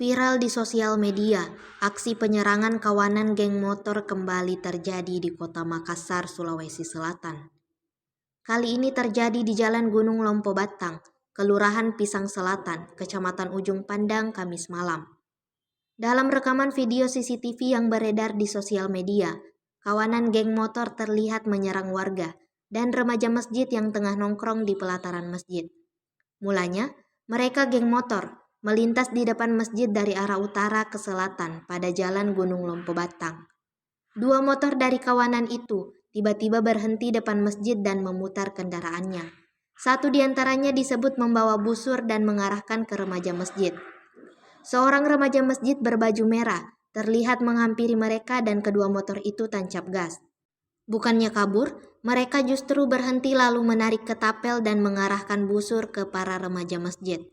Viral di sosial media, aksi penyerangan kawanan geng motor kembali terjadi di kota Makassar, Sulawesi Selatan. Kali ini terjadi di Jalan Gunung Lompo Batang, Kelurahan Pisang Selatan, Kecamatan Ujung Pandang, Kamis malam. Dalam rekaman video CCTV yang beredar di sosial media, kawanan geng motor terlihat menyerang warga dan remaja masjid yang tengah nongkrong di pelataran masjid. Mulanya, mereka geng motor melintas di depan masjid dari arah utara ke selatan pada Jalan Gunung Lompo Batang. Dua motor dari kawanan itu tiba-tiba berhenti depan masjid dan memutar kendaraannya. Satu di antaranya disebut membawa busur dan mengarahkan ke remaja masjid. Seorang remaja masjid berbaju merah terlihat menghampiri mereka dan kedua motor itu tancap gas. Bukannya kabur, mereka justru berhenti lalu menarik ketapel dan mengarahkan busur ke para remaja masjid.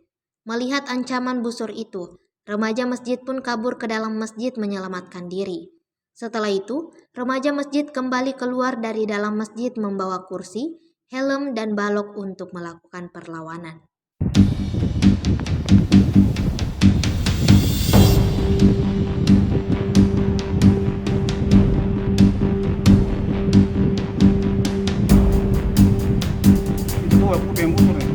Melihat ancaman busur itu, remaja masjid pun kabur ke dalam masjid menyelamatkan diri. Setelah itu, remaja masjid kembali keluar dari dalam masjid membawa kursi, helm, dan balok untuk melakukan perlawanan. Itu aku yang motor ya.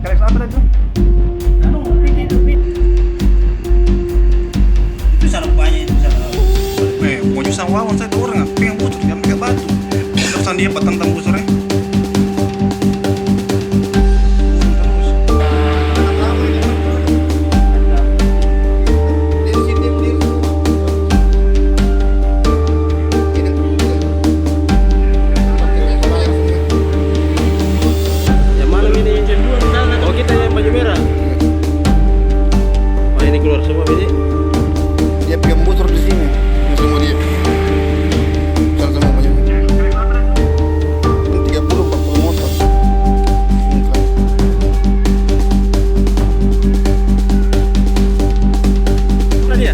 Kelex apa tadi? Itu salah banyak itu salah. Mau nyusah wawan saya tuh orang pengen bocor jangan pakai batu. Terusan dia petang busurnya. Yang malam ini yang dua di sana. Oh kita yang baju merah. Oh ini keluar semua ini. Dia pegang bocor di sini, yang semua dia. Sama banyak. 30-40 motor. Mana dia?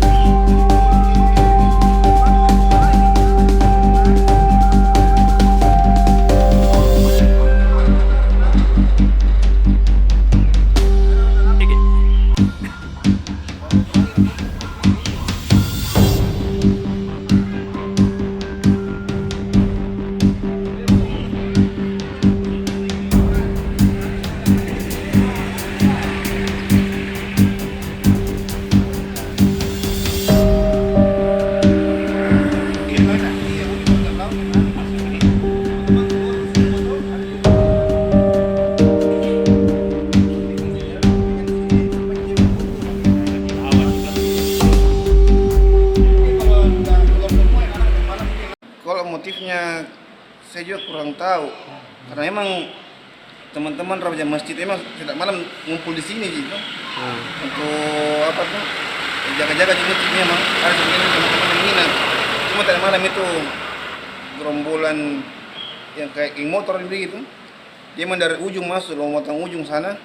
Kalau motifnya saya juga kurang tahu. Karena emang teman-teman remaja masjid emang setiap malam ngumpul di sini gitu. Untuk apa tuh? Jaga-jaga di masjidnya emang. Ada sebagian teman-teman yang minat. Cuma tadi malam itu gerombolan yang kayak geng motor begitu. Dia emang dari ujung masuk, lompatan ujung sana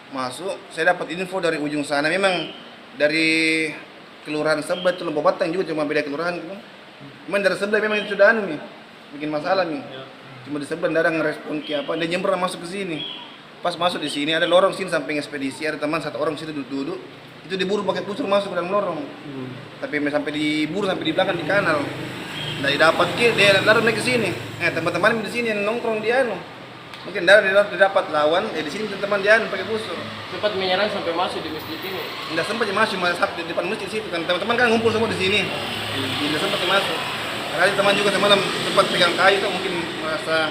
masuk. Saya dapat info dari ujung sana. Memang dari kelurahan sebelah itu Lompo Batang juga cuma beda kelurahan gitu. Cuman dari sebelah memang itu sudah nih, bikin masalah nih. Cuma di sebelah tidak ada ngerespon ke apa. Dia nyemper masuk ke sini. Pas masuk di sini ada lorong sini samping ekspedisi, ada teman satu orang situ duduk. Itu diburu pakai busur masuk ke dalam lorong. Tapi sampai diburu sampai di belakang di kanal. Dari dapat dia lari naik ke sini. Teman-teman di sini yang nongkrong dia mungkin dari dapat lawan, di sini teman dia pakai busur. Sempat menyerang sampai masuk di masjid ini. Tidak sempat masuk, malah di depan masjid situ kan. Teman-teman kan ngumpul semua di sini. Tidak sempat masuk. Karena teman juga semalam sempat pegang kayu tuh mungkin merasa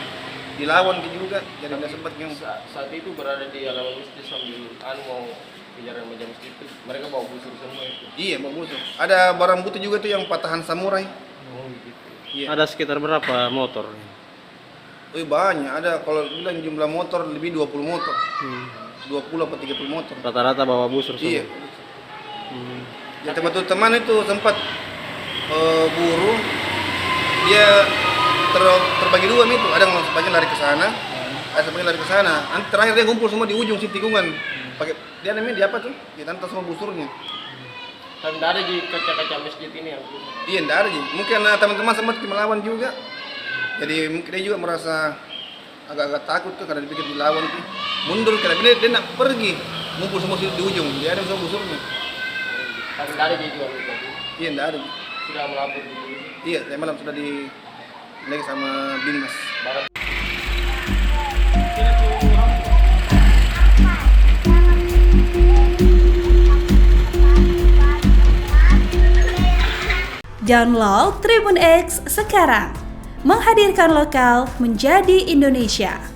dilawan juga. Jadi tidak sempat yang Saat itu berada di halaman masjid sambil mau kejar remaja masjid itu. Mereka bawa busur semua itu. iya bawa busur. Ada barang bukti juga tuh yang patahan samurai. Oh gitu. Iya. Ada sekitar berapa motor? Banyak. Ada kalau bilang jumlah motor lebih 20 motor. 20 atau 30 motor. Rata-rata bawa busur semua. Iya. Ya teman-teman itu sempat buru, dia terbagi dua itu, ada yang sebagian lari ke sana, ada sebagian lari ke sana. Nanti terakhir dia kumpul semua di ujung si tikungan. Pakai dia namanya di apa tuh? Di tanpa semua busurnya. Dan tidak ada di kaca-kaca masjid ini yang Iya, tidak ada sih. Mungkin teman-teman sempat melawan juga. Jadi mungkin dia juga merasa agak-agak takut tuh karena dipikir dilawan tuh. Mundur karena dia nak pergi, ngumpul semua di ujung. Dia ada semua busurnya. tapi tidak ada di jual itu. Iya, tidak ada. Sudah melapor di sini. Iya, saya malam sudah lagi sama Binmas. Barat. Download Tribun X sekarang, menghadirkan lokal menjadi Indonesia.